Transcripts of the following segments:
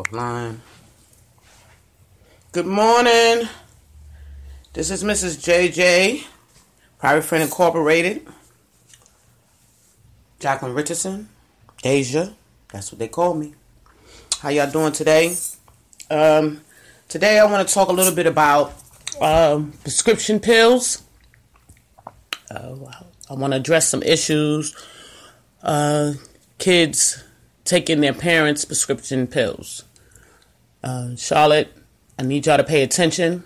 Offline. Good morning. This is Mrs. JJ, Private Friend Incorporated. Jacqueline Richardson, Asia. That's what they call me. How y'all doing today? Today I want to talk a little bit about prescription pills. I want to address some issues. Kids taking their parents' prescription pills. Charlotte, I need y'all to pay attention.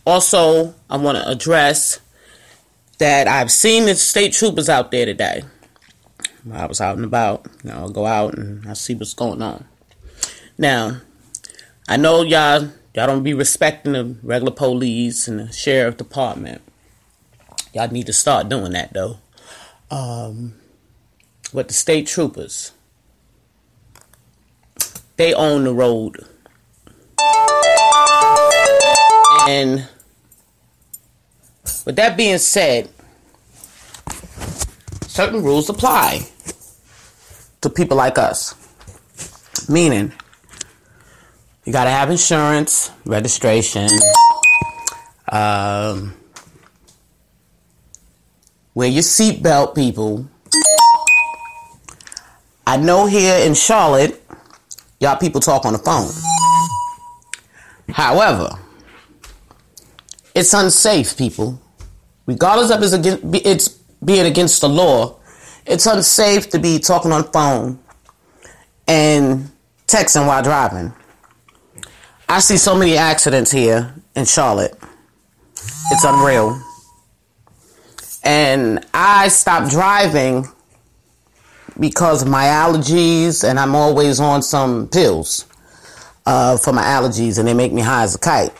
Also, I want to address that I've seen the state troopers out there today. I was out and about. I'll go out and I'll see what's going on. Now, I know y'all don't be respecting the regular police and the sheriff department. Y'all need to start doing that, though. With the state troopers, they own the road. And with that being said, certain rules apply to people like us. Meaning, you got to have insurance, registration, wear your seatbelt, people. I know here in Charlotte, y'all people talk on the phone. However, it's unsafe, people. Regardless of it's being against the law, it's unsafe to be talking on the phone and texting while driving. I see so many accidents here in Charlotte. It's unreal. And I stopped driving because of my allergies, and I'm always on some pills for my allergies, and they make me high as a kite.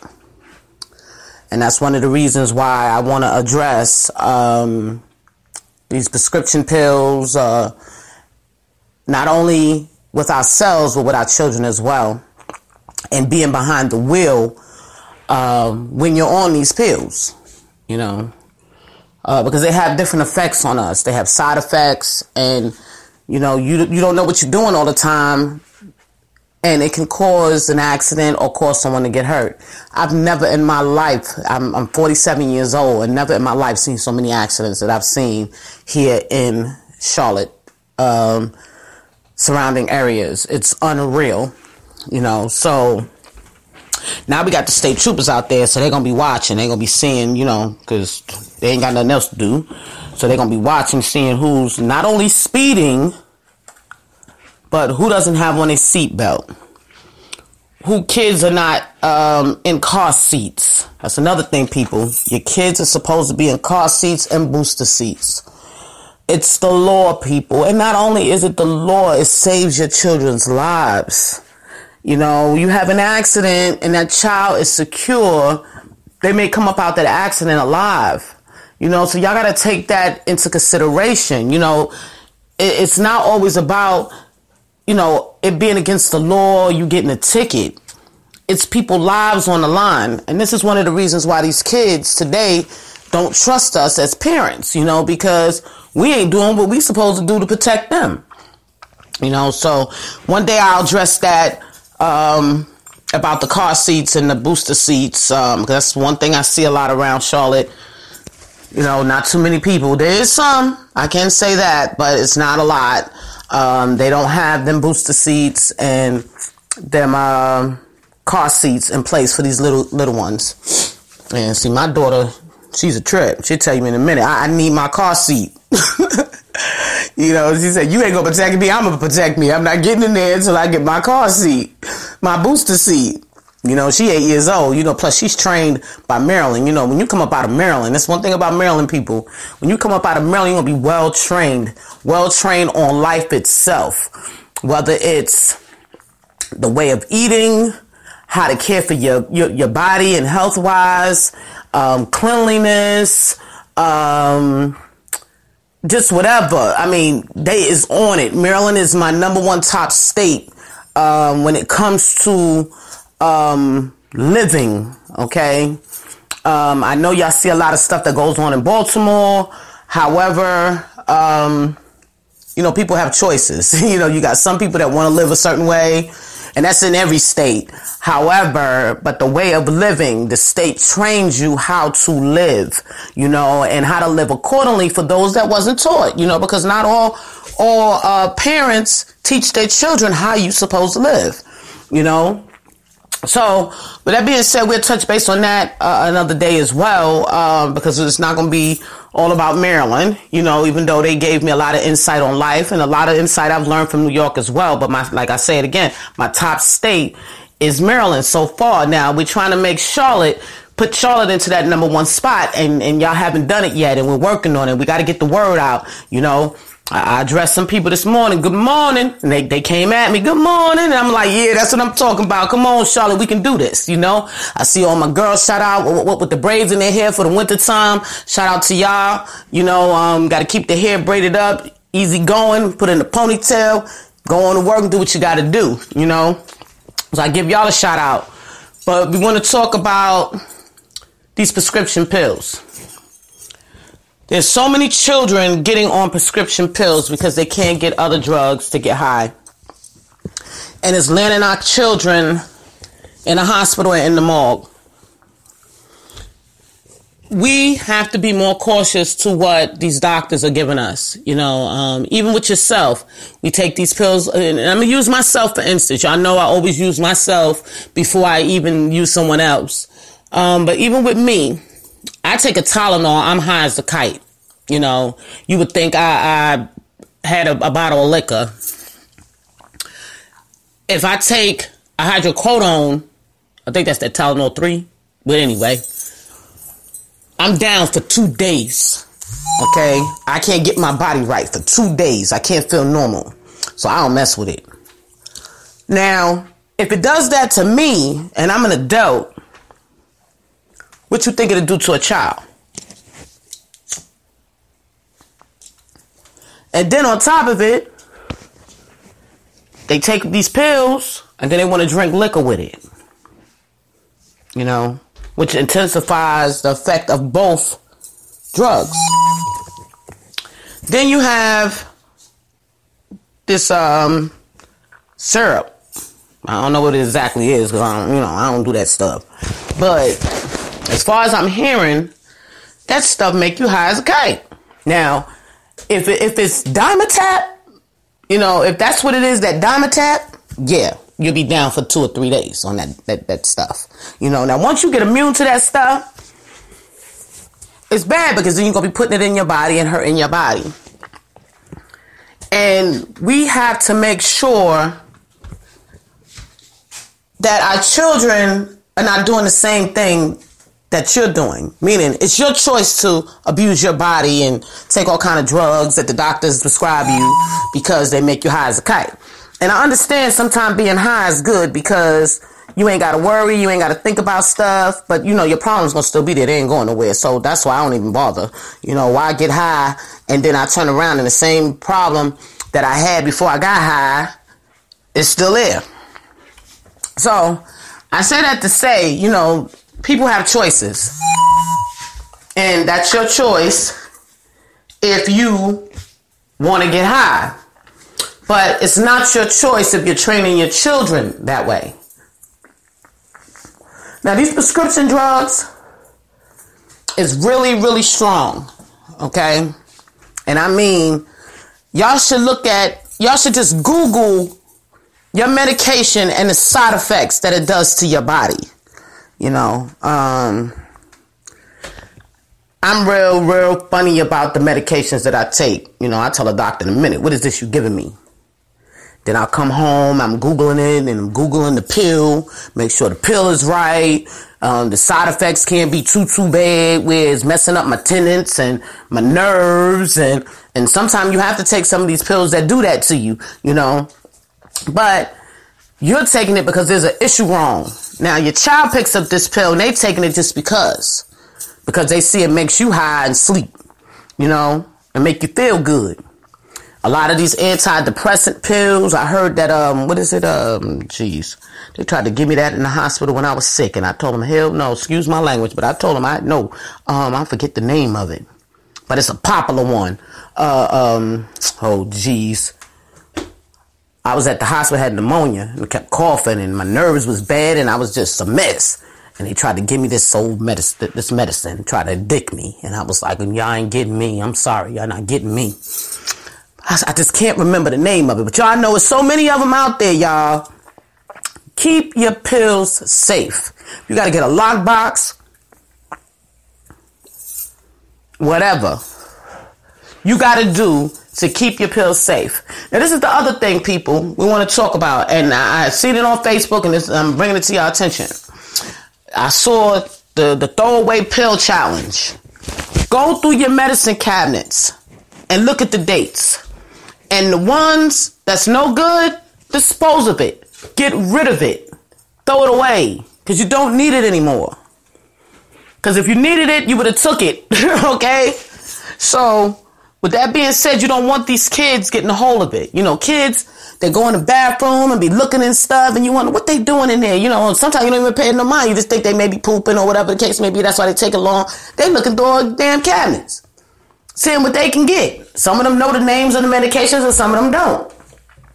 And that's one of the reasons why I want to address these prescription pills, not only with ourselves, but with our children as well, and being behind the wheel when you're on these pills, because they have different effects on us. They have side effects, and you don't know what you're doing all the time, and it can cause an accident or cause someone to get hurt. I've never in my life, I'm 47 years old, and never in my life seen so many accidents that I've seen here in Charlotte, surrounding areas. It's unreal, so now we got the state troopers out there, so they're going to be watching. They're going to be seeing, because they ain't got nothing else to do. So they're going to be watching, seeing who's not only speeding, but who doesn't have on a seatbelt. Who kids are not in car seats. That's another thing, people. Your kids are supposed to be in car seats and booster seats. It's the law, people. And not only is it the law, it saves your children's lives. You have an accident and that child is secure, they may come up out that accident alive. So y'all got to take that into consideration. It's not always about, it being against the law, you getting a ticket. It's people's lives on the line. And this is one of the reasons why these kids today don't trust us as parents, because we ain't doing what we supposed to do to protect them. So one day I'll address that. About the car seats and the booster seats, because that's one thing I see a lot around Charlotte. Not too many people. There is some, I can say that, but it's not a lot. They don't have them booster seats and them car seats in place for these little ones. And see, my daughter, she's a trip. She'll tell you in a minute, I need my car seat. She said, you ain't gonna protect me, I'm gonna protect me. I'm not getting in there until I get my car seat, my booster seat. She 8 years old, plus she's trained by Maryland. When you come up out of Maryland, that's one thing about Maryland people. When you come up out of Maryland, you're gonna be well trained on life itself. Whether it's the way of eating, how to care for your body and health wise, cleanliness, just whatever. They is on it. Maryland is my number one top state when it comes to living, okay? I know y'all see a lot of stuff that goes on in Baltimore. However, people have choices. You got some people that want to live a certain way, And that's in every state. However, but the way of living, the state trains you how to live, you know, and how to live accordingly for those that wasn't taught, you know, because not all parents teach their children how you supposed to live, you know. So, with that being said, we'll touch base on that another day as well, because it's not going to be all about Maryland, you know, even though they gave me a lot of insight on life and a lot of insight I've learned from New York as well. But like I say it again, my top state is Maryland so far. Now, we're trying to make put Charlotte into that number one spot, and y'all haven't done it yet, and we're working on it. We got to get the word out, you know. I addressed some people this morning. Good morning. And they came at me. Good morning. And I'm like, yeah, that's what I'm talking about. Come on, Charlotte, we can do this. You know, I see all my girls shout out with the braids in their hair for the winter time. Shout out to y'all. You know, got to keep the hair braided up, easy going, put in the ponytail, go on to work and do what you got to do, you know. So I give y'all a shout out. But we want to talk about these prescription pills. There's so many children getting on prescription pills because they can't get other drugs to get high. And it's landing our children in a hospital and in the morgue. We have to be more cautious to what these doctors are giving us. You know, even with yourself, we take these pills, and I'm going to use myself for instance. Y'all know I always use myself before I even use someone else. But even with me, I take a Tylenol, I'm high as a kite. You know, you would think I had a bottle of liquor. If I take a hydrocodone, I think that's that Tylenol 3. But anyway, I'm down for 2 days. Okay? I can't get my body right for 2 days. I can't feel normal. So I don't mess with it. Now, if it does that to me, and I'm an adult, what you think it'll do to a child? And then on top of it, they take these pills and then they want to drink liquor with it. You know, which intensifies the effect of both drugs. Then you have this syrup. I don't know what it exactly is because I don't do that stuff. But as far as I'm hearing, that stuff make you high as a kite. Now, if it's Dimetapp, you know, if that's what it is, that Dimetapp, yeah, you'll be down for 2 or 3 days on that stuff. You know, now once you get immune to that stuff, it's bad because then you're going to be putting it in your body and hurting your body. And we have to make sure that our children are not doing the same thing that you're doing. Meaning, it's your choice to abuse your body and take all kind of drugs that the doctors prescribe you because they make you high as a kite. And I understand sometimes being high is good because you ain't got to worry, you ain't got to think about stuff, but you know, your problem's going to still be there. They ain't going nowhere. So that's why I don't even bother. You know, why get high and then I turn around and the same problem that I had before I got high is still there. So I say that to say, you know, people have choices. And that's your choice if you want to get high. But it's not your choice if you're training your children that way. Now, these prescription drugs is really, really strong. Okay? And I mean, y'all should just Google your medication and the side effects that it does to your body. You know, I'm real funny about the medications that I take. You know, I tell a doctor in a minute, what is this you giving me? Then I'll come home, I'm Googling it, and I'm Googling the pill, make sure the pill is right. The side effects can't be too bad, where it's messing up my tendons and my nerves. And sometimes you have to take some of these pills that do that to you, you know. But you're taking it because there's an issue wrong. Now, your child picks up this pill and they taking it just because they see it makes you high and sleep, you know, and make you feel good. A lot of these antidepressant pills, I heard that, they tried to give me that in the hospital when I was sick. And I told them, hell no, excuse my language, but I told them, I forget the name of it. But it's a popular one. I was at the hospital, had pneumonia, and kept coughing, and my nerves was bad, and I was just a mess. And they tried to give me this medicine, tried to addict me. And I was like, y'all ain't getting me. I'm sorry, y'all not getting me. I just can't remember the name of it. But y'all know there's so many of them out there, y'all. Keep your pills safe. You got to get a lockbox. Whatever you got to do to keep your pills safe. Now, this is the other thing, people, we want to talk about. And I seen it on Facebook, and I'm bringing it to your attention. I saw the throwaway pill challenge. Go through your medicine cabinets and look at the dates. And the ones that's no good, dispose of it. Get rid of it. Throw it away. Because you don't need it anymore. Because if you needed it, you would have took it. Okay? So, with that being said, you don't want these kids getting a hold of it. You know, kids, they go in the bathroom and be looking and stuff, and you wonder what they doing in there. You know, sometimes you don't even pay no mind. You just think they may be pooping or whatever the case may be. That's why they take it long. They looking through all the damn cabinets, seeing what they can get. Some of them know the names of the medications and some of them don't.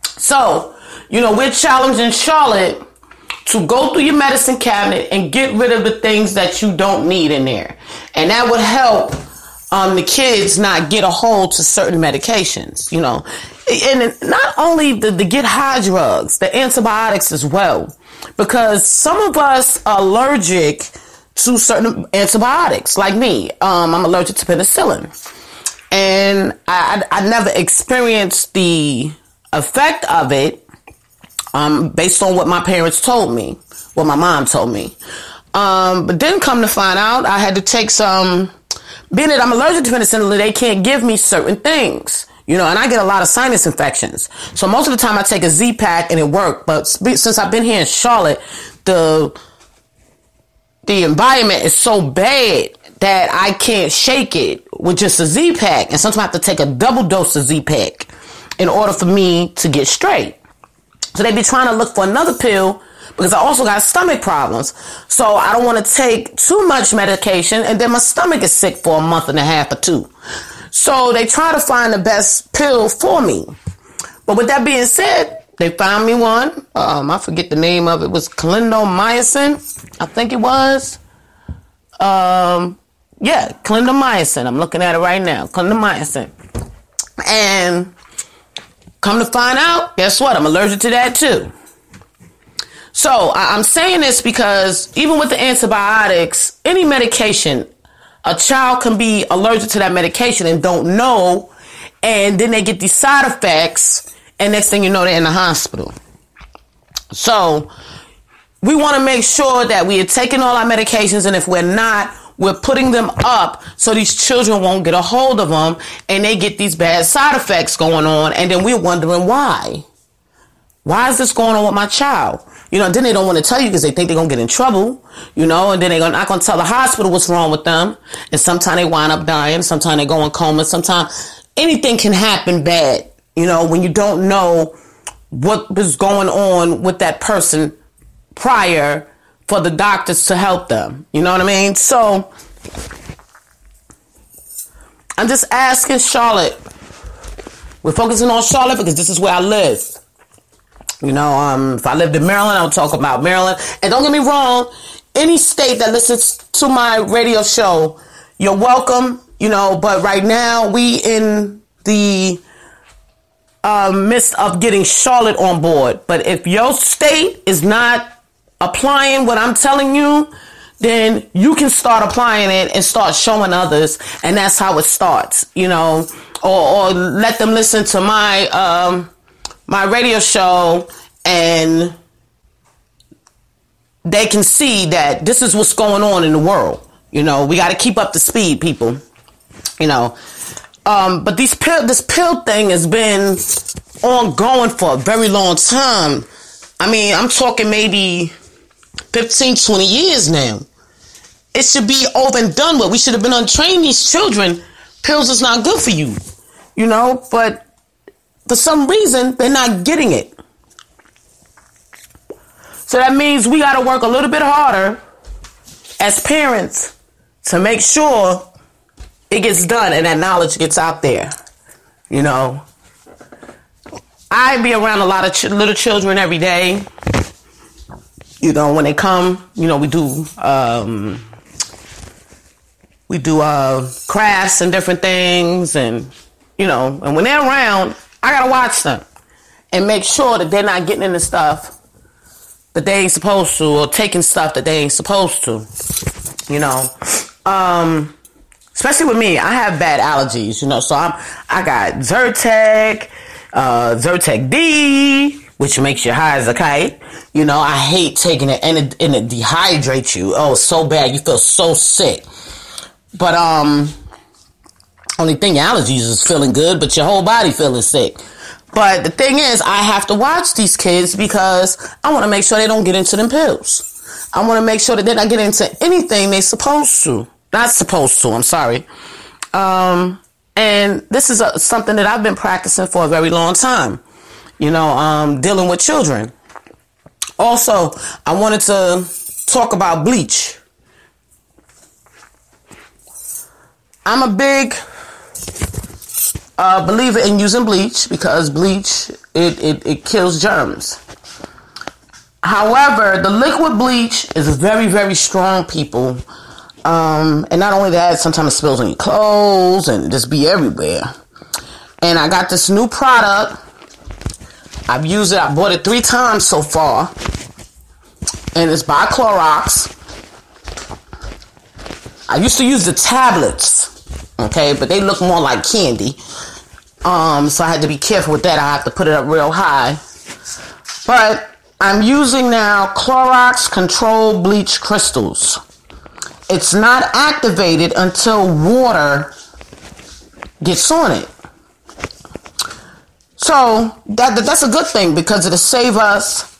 So, you know, we're challenging Charlotte to go through your medicine cabinet and get rid of the things that you don't need in there. And that would help the kids not get a hold to certain medications, you know. And not only the get high drugs, the antibiotics as well. Because some of us are allergic to certain antibiotics, like me. I'm allergic to penicillin. And I never experienced the effect of it based on what my parents told me, what my mom told me. But then come to find out, I had to take some, being that I'm allergic to penicillin, they can't give me certain things. You know, and I get a lot of sinus infections. So most of the time I take a Z-Pack and it worked. But since I've been here in Charlotte, the environment is so bad that I can't shake it with just a Z-Pack. And sometimes I have to take a double dose of Z-Pack in order for me to get straight. So they be trying to look for another pill because I also got stomach problems. So I don't want to take too much medication and then my stomach is sick for a month and a half or two. So they try to find the best pill for me. But with that being said, they found me one. I forget the name of it. It was clindamycin, I think it was. Yeah, clindamycin. I'm looking at it right now. Clindamycin. And come to find out, guess what? I'm allergic to that too. So I'm saying this because even with the antibiotics, any medication, a child can be allergic to that medication and don't know, and then they get these side effects, and next thing you know, they're in the hospital. So we want to make sure that we are taking all our medications, and if we're not, we're putting them up so these children won't get a hold of them, and they get these bad side effects going on, and then we're wondering why. Why is this going on with my child? You know, then they don't want to tell you because they think they're going to get in trouble, you know, and then they're not going to tell the hospital what's wrong with them. And sometimes they wind up dying. Sometimes they go in coma. Sometimes anything can happen bad, you know, when you don't know what was going on with that person prior for the doctors to help them. You know what I mean? So I'm just asking Charlotte. We're focusing on Charlotte because this is where I live. You know, if I lived in Maryland, I would talk about Maryland. And don't get me wrong, any state that listens to my radio show, you're welcome, you know, but right now we in the midst of getting Charlotte on board. But if your state is not applying what I'm telling you, then you can start applying it and start showing others. And that's how it starts, you know, or let them listen to my radio show, and they can see that this is what's going on in the world. You know, we got to keep up the speed, people. You know, but this pill thing has been ongoing for a very long time. I mean, I'm talking maybe 15, 20 years now. It should be over and done with. We should have been untrained these children. Pills is not good for you, you know, but for some reason, they're not getting it. So that means we got to work a little bit harder as parents to make sure it gets done and that knowledge gets out there. You know, I be around a lot of little children every day. You know, when they come, you know, we do crafts and different things, and you know, and when they're around, I gotta watch them and make sure that they're not getting into stuff that they ain't supposed to, or taking stuff that they ain't supposed to. You know, especially with me, I have bad allergies. You know, so I got Zyrtec, Zyrtec D, which makes you high as a kite. You know, I hate taking it, and it dehydrates you. Oh, so bad. You feel so sick. But, only thing, your allergies is feeling good, but your whole body feeling sick. But the thing is, I have to watch these kids because I want to make sure they don't get into them pills. I want to make sure that they're not getting into anything they're supposed to. Not supposed to, I'm sorry. And this is something that I've been practicing for a very long time. You know, dealing with children. Also, I wanted to talk about bleach. I'm a big believer in using bleach because bleach, it kills germs. However, the liquid bleach is very, very strong, people. And not only that, sometimes it spills on your clothes and just be everywhere. And I got this new product. I've used it. I bought it 3 times so far. And it's by Clorox. I used to use the tablets. Okay, but they look more like candy. So I had to be careful with that. I have to put it up real high. But I'm using now Clorox Control Bleach Crystals. It's not activated until water gets on it. So that's a good thing because it'll save us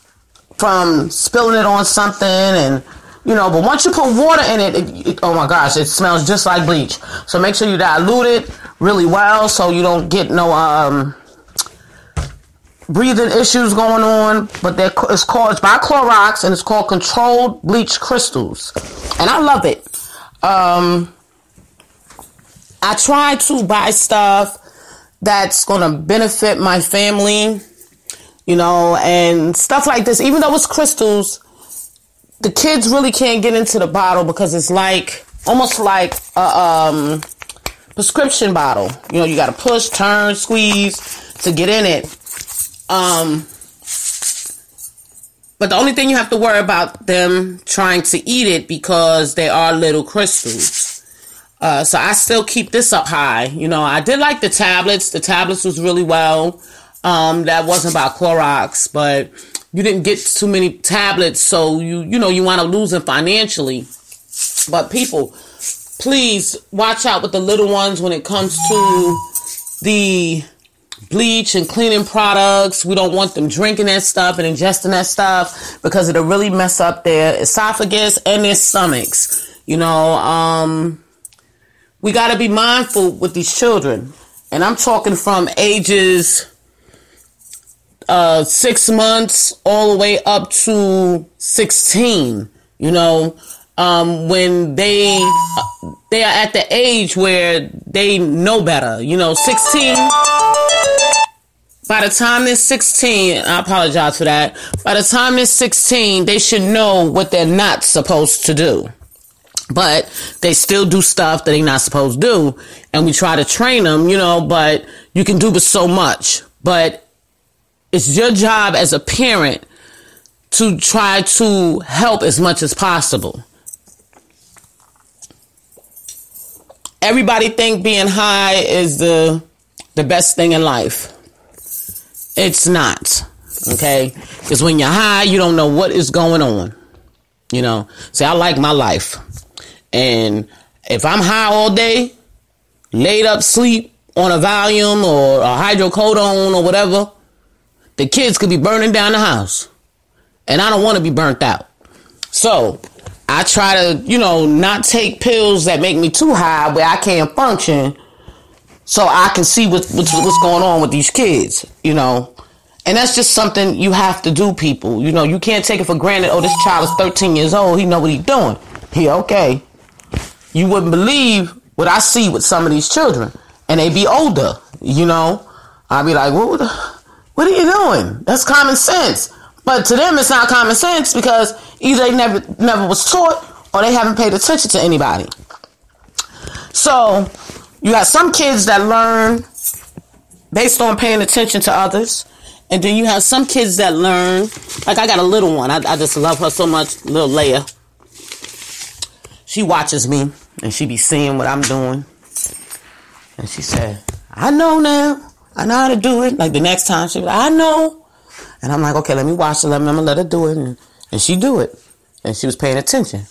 from spilling it on something, and you know, but once you put water in it, oh my gosh, it smells just like bleach. So make sure you dilute it really well so you don't get no breathing issues going on. But it's by Clorox, and it's called Controlled Bleach Crystals, and I love it. I try to buy stuff that's gonna benefit my family, you know, and stuff like this. Even though it's crystals, the kids really can't get into the bottle because it's like almost like a prescription bottle. You know, you got to push, turn, squeeze to get in it. But the only thing you have to worry about them trying to eat it because they are little crystals. So I still keep this up high. You know, I did like the tablets. The tablets was really well. That wasn't about Clorox, but you didn't get too many tablets, so you know you wind up losing financially. But people, please watch out with the little ones when it comes to the bleach and cleaning products. We don't want them drinking that stuff and ingesting that stuff because it'll really mess up their esophagus and their stomachs. You know, we got to be mindful with these children. And I'm talking from ages 6 months all the way up to 16, you know, when they are at the age where they know better, you know, 16, by the time they're 16, I apologize for that, by the time they're 16, they should know what they're not supposed to do. But they still do stuff that they're not supposed to do, and we try to train them, you know, but you can do but so much. But it's your job as a parent to try to help as much as possible. Everybody think being high is the best thing in life. It's not, okay? Because when you're high, you don't know what is going on, you know? See, I like my life. And if I'm high all day, laid up sleep on a Valium or a hydrocodone or whatever, the kids could be burning down the house. And I don't want to be burnt out. So I try to, you know, not take pills that make me too high where I can't function so I can see what's going on with these kids, you know. And that's just something you have to do, people. You know, you can't take it for granted. Oh, this child is 13 years old. He know what he's doing. He okay. You wouldn't believe what I see with some of these children. And they be older, you know. I'd be like, what? What are you doing? That's common sense. But to them, it's not common sense because either they never was taught or they haven't paid attention to anybody. So you got some kids that learn based on paying attention to others. And then you have some kids that learn, like I got a little one. I just love her so much, little Leia. She watches me and she be seeing what I'm doing. And she said, I know now. I know how to do it. Like the next time she be like, I know. And I'm like, okay, let me watch her. I'm going to let her do it. And she do it. And she was paying attention.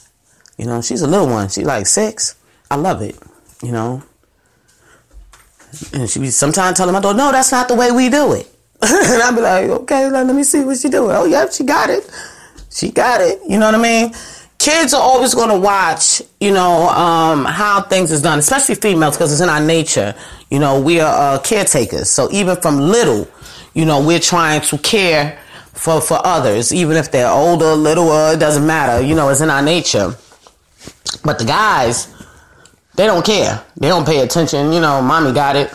You know, she's a little one. She's like 6. I love it. You know. And she be sometimes telling my daughter, no, that's not the way we do it. And I'll be like, okay, let me see what she doing. Oh, yeah, she got it. She got it. You know what I mean? Kids are always going to watch, you know, how things is done, especially females, because it's in our nature. You know, we are caretakers. So even from little, you know, we're trying to care for others, even if they're older, littler, it doesn't matter. You know, it's in our nature. But the guys, they don't care. They don't pay attention. You know, mommy got it.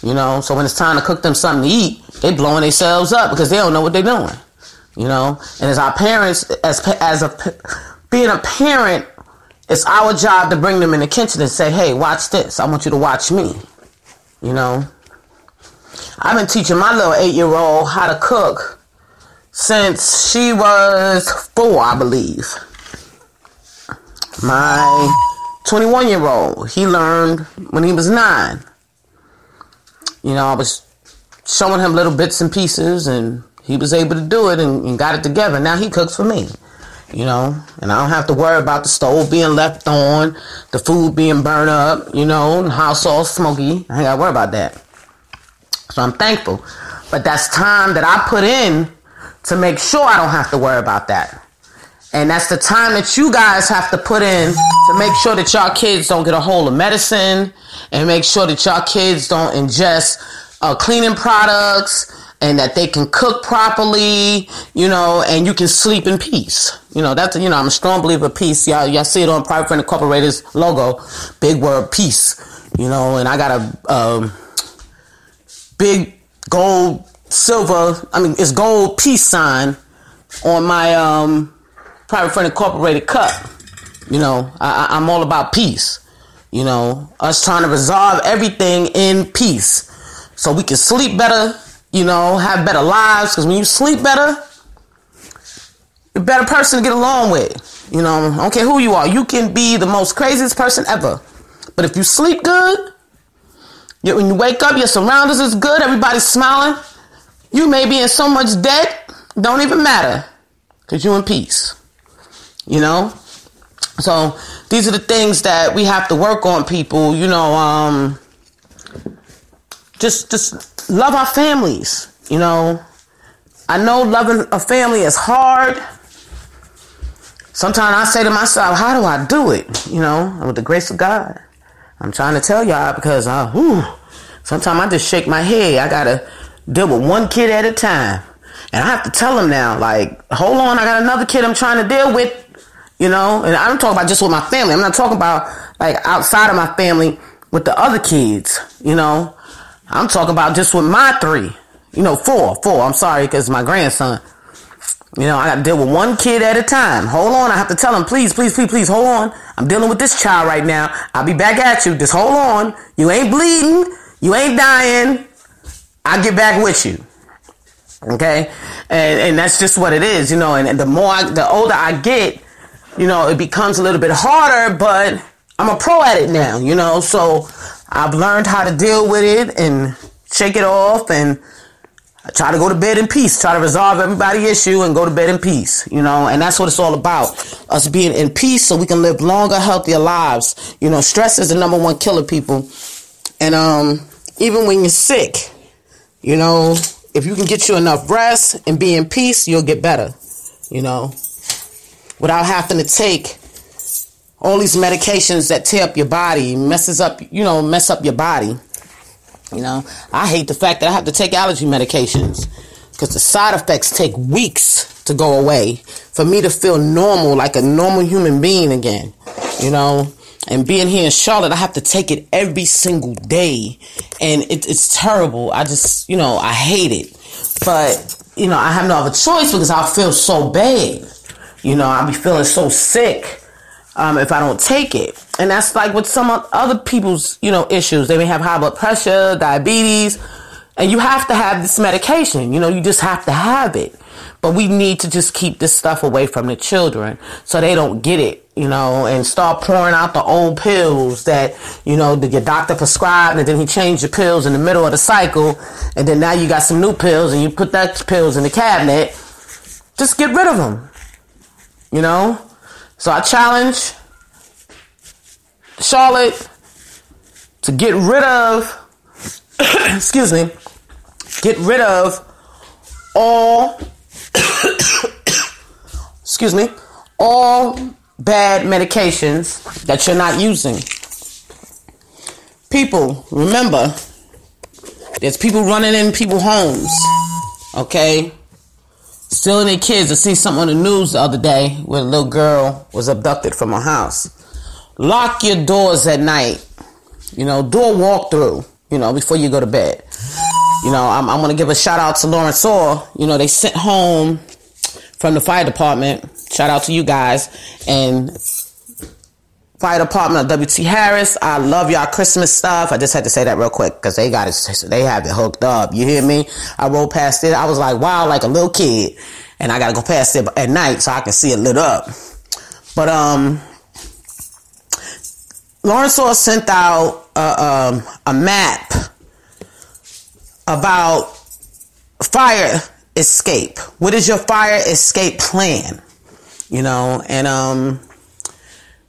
You know, so when it's time to cook them something to eat, they blowing themselves up because they don't know what they're doing. You know, and as our parents, being a parent, it's our job to bring them in the kitchen and say, hey, watch this. I want you to watch me. You know, I've been teaching my little 8-year-old how to cook since she was 4, I believe. My 21-year-old, he learned when he was 9. You know, I was showing him little bits and pieces, and he was able to do it and got it together. Now he cooks for me, you know, and I don't have to worry about the stove being left on, the food being burned up, you know, the house all smoky. I ain't got to worry about that. So I'm thankful. But that's time that I put in to make sure I don't have to worry about that. And that's the time that you guys have to put in to make sure that y'all kids don't get a hold of medicine and make sure that y'all kids don't ingest cleaning products and that they can cook properly, you know, and you can sleep in peace. You know, that's, you know, I'm a strong believer of peace. Y'all see it on Private Friend Incorporated's logo, big word, peace, you know, and I got a big gold, silver, it's gold peace sign on my Private Friend Incorporated cup. You know, I'm all about peace. You know, us trying to resolve everything in peace so we can sleep better, you know, have better lives. Because when you sleep better, you're a better person to get along with. You know, I don't care who you are. You can be the most craziest person ever. But if you sleep good, when you wake up, your surroundings is good, everybody's smiling. You may be in so much debt, don't even matter. Because you're in peace. You know? So these are the things that we have to work on, people. You know, just love our families. You know, I know loving a family is hard. Sometimes I say to myself, how do I do it? You know, with the grace of God. I'm trying to tell y'all because sometimes I just shake my head. I gotta deal with one kid at a time, and I have to tell them now, like, hold on, I got another kid I'm trying to deal with. You know, and I'm talking about just with my family. I'm not talking about like outside of my family with the other kids. You know, I'm talking about just with my 3. You know, 4. I'm sorry, because my grandson. You know, I got to deal with one kid at a time. Hold on, I have to tell him, please, hold on. I'm dealing with this child right now. I'll be back at you. Just hold on. You ain't bleeding. You ain't dying. I'll get back with you. Okay, and that's just what it is. You know, and the older I get, you know, it becomes a little bit harder, but I'm a pro at it now, you know, so I've learned how to deal with it and shake it off and try to go to bed in peace, try to resolve everybody's issue and go to bed in peace, you know, and that's what it's all about, us being in peace so we can live longer, healthier lives. You know, stress is the number 1 killer, people, and even when you're sick, you know, if you can get you enough rest and be in peace, you'll get better, you know, without having to take all these medications that tear up your body, mess up your body. You know, I hate the fact that I have to take allergy medications because the side effects take weeks to go away for me to feel normal, like a normal human being again. You know, And being here in Charlotte, I have to take it every single day. And it's terrible. I just, I hate it. But, I have no other choice because I feel so bad. I'll be feeling so sick if I don't take it. And that's like with some other people's, issues. They may have high blood pressure, diabetes, and you have to have this medication. You just have to have it. But we need to just keep this stuff away from the children so they don't get it, and start pouring out the old pills that, that your doctor prescribed, and then he changed your pills in the middle of the cycle. And then now you got some new pills and you put that pills in the cabinet. Just get rid of them, So I challenge Charlotte to get rid of, get rid of all, all bad medications that you're not using. People, remember, there's people running in people's homes, okay? Stealing their kids. I seen something on the news the other day where a little girl was abducted from her house. Lock your doors at night. Do a walk-through, before you go to bed. I'm going to give a shout out to Lawrence Orr. They sent home from the fire department. Shout out to you guys. And fire department of WT Harris. I love y'all Christmas stuff. I just had to say that real quick because they got it. They have it hooked up. You hear me? I rolled past it. I was like, wow, like a little kid. And I got to go past it at night so I can see it lit up. But, Lawrence Orr sent out a map about fire escape. What is your fire escape plan? And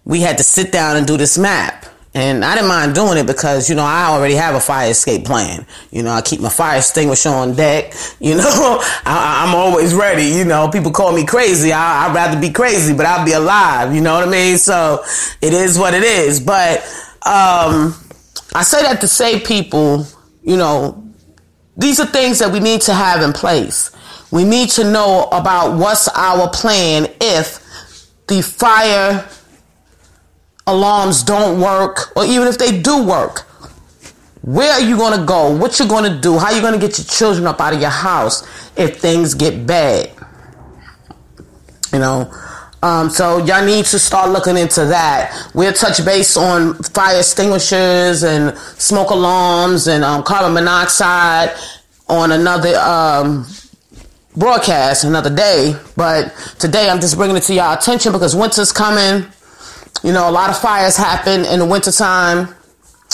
we had to sit down and do this map. And I didn't mind doing it because, I already have a fire escape plan. I keep my fire extinguisher on deck. I'm always ready. People call me crazy. I'd rather be crazy, but I'll be alive. You know what I mean? So it is what it is. But I say that to say people, these are things that we need to have in place. We need to know about what's our plan if the fire alarms don't work, or even if they do work. Where are you going to go? What you going to do? How you going to get your children up out of your house if things get bad? So y'all need to start looking into that. We'll touch base on fire extinguishers and smoke alarms and carbon monoxide on another broadcast, another day. But today I'm just bringing it to y'all attention because winter's coming. A lot of fires happen in the wintertime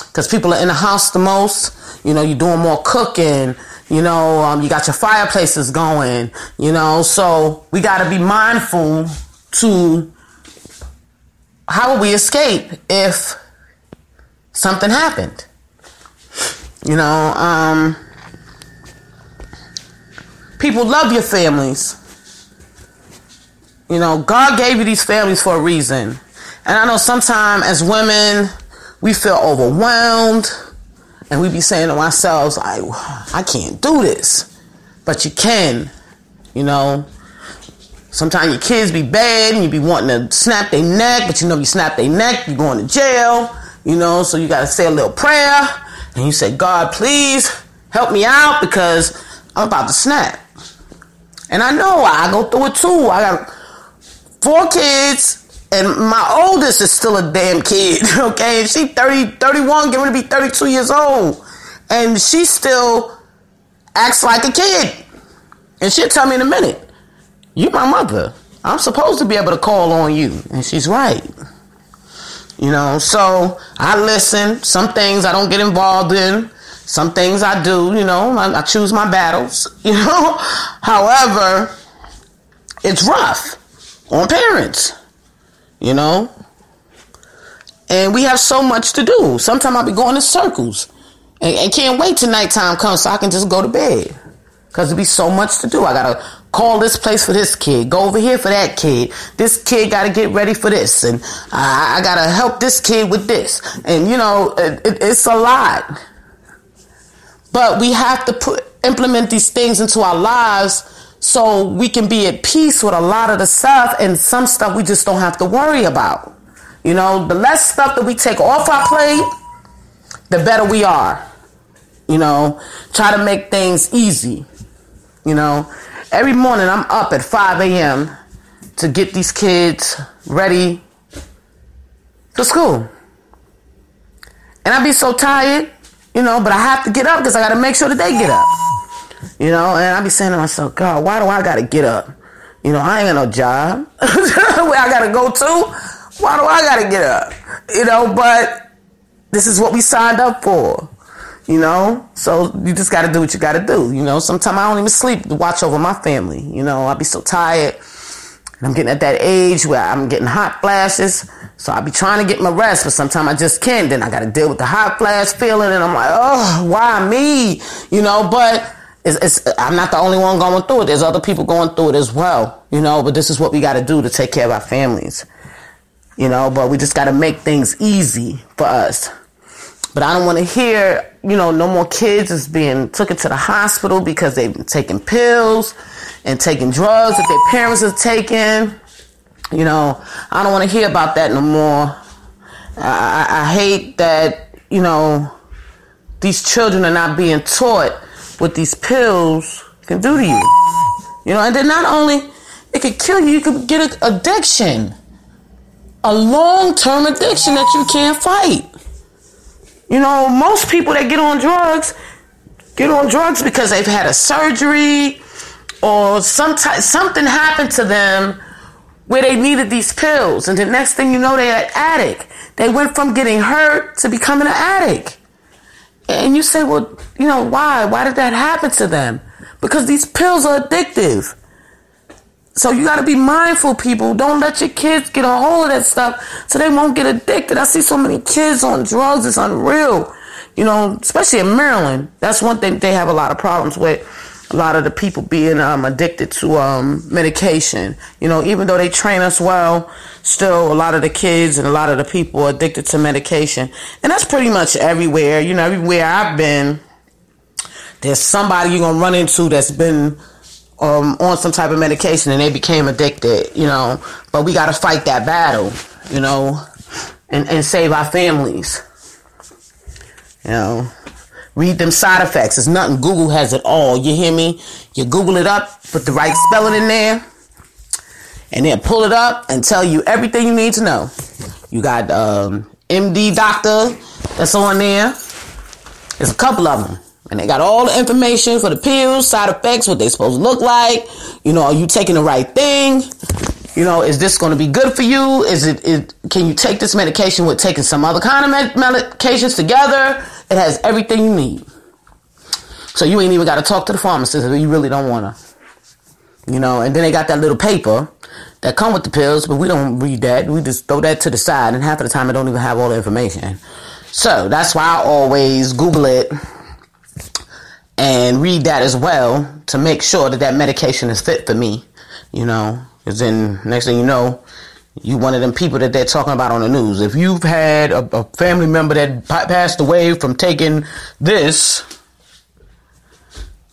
because people are in the house the most. You're doing more cooking. You got your fireplaces going. So we got to be mindful to how will we escape if something happened. People love your families. God gave you these families for a reason. And I know sometimes as women, we feel overwhelmed and we be saying to ourselves, I can't do this. But you can, Sometimes your kids be bad and you be wanting to snap their neck, but you snap their neck, you're going to jail, so you got to say a little prayer and you say, God, please help me out because I'm about to snap. And I know I go through it too. I got 4 kids. And my oldest is still a damn kid, okay? And she 31, getting ready to be 32 years old. And she still acts like a kid. And she'll tell me in a minute, you my mother. I'm supposed to be able to call on you. And she's right. So I listen. Some things I don't get involved in. Some things I do, I choose my battles, However, it's rough on parents. And we have so much to do. Sometimes I'll be going in circles and can't wait till nighttime comes so I can just go to bed. Because there'll be so much to do. I got to call this place for this kid, go over here for that kid. This kid got to get ready for this. And I got to help this kid with this. And, it's a lot. But we have to implement these things into our lives so we can be at peace with a lot of the stuff, and some stuff we just don't have to worry about. You know, the less stuff that we take off our plate, the better we are. You know, try to make things easy. You know, every morning I'm up at 5 a.m. to get these kids ready for school. And I be so tired, you know, but I have to get up because I got to make sure that they get up. You know, and I be saying to myself, God, why do I got to get up? You know, I ain't got no job. Where I got to go to? Why do I got to get up? You know, but this is what we signed up for. You know, so you just got to do what you got to do. You know, sometimes I don't even sleep to watch over my family. You know, I be so tired. And I'm getting at that age where I'm getting hot flashes. So I be trying to get my rest, but sometimes I just can't. Then I got to deal with the hot flash feeling. And I'm like, oh, why me? You know, but I'm not the only one going through it. There's other people going through it as well. You know, but this is what we got to do to take care of our families. You know, but we just got to make things easy for us. But I don't want to hear, you know, no more kids is being taken to the hospital because they've been taking pills and taking drugs that their parents are taking. You know, I don't want to hear about that no more. I hate that, you know, these children are not being taught what these pills can do to you. You know, and then not only it could kill you, you could get an addiction. A long-term addiction that you can't fight. You know, most people that get on drugs because they've had a surgery or something happened to them where they needed these pills. And the next thing you know, they're an addict. They went from getting hurt to becoming an addict. And you say, well, you know, why? Why did that happen to them? Because these pills are addictive. So you got to be mindful, people. Don't let your kids get a hold of that stuff so they won't get addicted. I see so many kids on drugs. It's unreal. You know, especially in Maryland. That's one thing they have a lot of problems with. A lot of the people being addicted to medication. You know, even though they train us well, still a lot of the kids and a lot of the people are addicted to medication. And that's pretty much everywhere. You know, everywhere I've been, there's somebody you're going to run into that's been on some type of medication and they became addicted, you know. But we got to fight that battle, you know, and save our families. You know, read them side effects. It's nothing. Google has it all. You hear me? You Google it up, put the right spelling in there, and then pull it up and tell you everything you need to know. You got MD doctor that's on there. There's a couple of them. And they got all the information for the pills, side effects, what they supposed to look like. You know, are you taking the right thing? You know, is this going to be good for you? Can you take this medication with taking some other kind of medications together? It has everything you need. So you ain't even got to talk to the pharmacist if you really don't want to. You know, and then they got that little paper that come with the pills, but we don't read that. We just throw that to the side, and half of the time it don't even have all the information. So that's why I always Google it and read that as well to make sure that that medication is fit for me, you know, because then next thing you know, you one of them people that they're talking about on the news. If you've had a family member that passed away from taking this,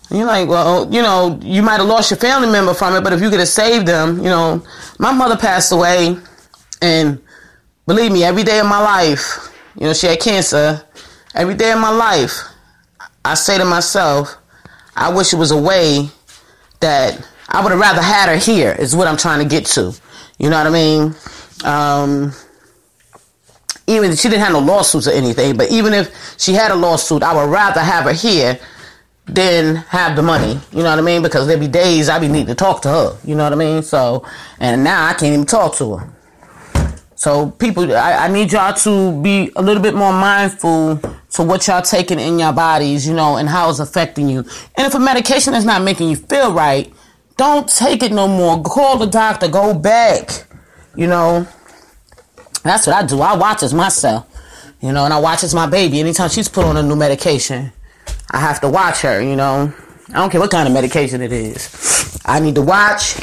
and you're like, well, you know, you might have lost your family member from it, but if you could have saved them, you know, my mother passed away, and believe me, every day of my life, you know, she had cancer, every day of my life, I say to myself, I wish it was a way that I would have rather had her here, is what I'm trying to get to. You know what I mean? Even she didn't have no lawsuits or anything, but even if she had a lawsuit, I would rather have her here than have the money. You know what I mean? Because there be days I be needing to talk to her. You know what I mean? So, and now I can't even talk to her. So people, I need y'all to be a little bit more mindful to what y'all taking in your bodies, you know, and how it's affecting you. And if a medication is not making you feel right, don't take it no more. Call the doctor. Go back. You know, that's what I do. I watch as myself, you know, and I watch as my baby. Anytime she's put on a new medication, I have to watch her, you know. I don't care what kind of medication it is. I need to watch,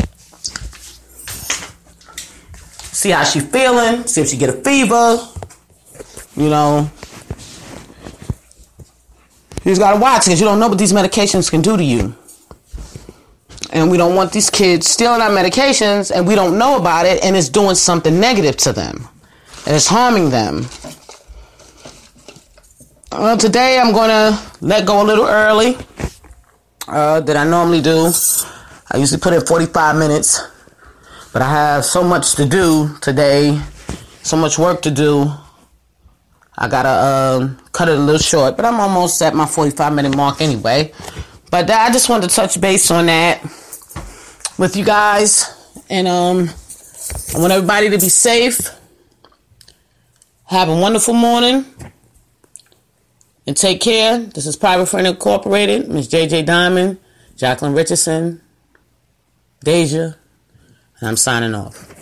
see how she feeling, see if she get a fever, you know. You just gotta watch because you don't know what these medications can do to you. And we don't want these kids stealing our medications and we don't know about it and it's doing something negative to them. and it's harming them. Well, today I'm going to let go a little early than I normally do. I usually put in 45 minutes, but I have so much to do today, so much work to do. I got to cut it a little short, but I'm almost at my 45-minute mark anyway. But I just wanted to touch base on that with you guys. And I want everybody to be safe. Have a wonderful morning. And take care. This is Private Friend Incorporated. Miss JJ Diamond, Jacqueline Richardson, Deja. And I'm signing off.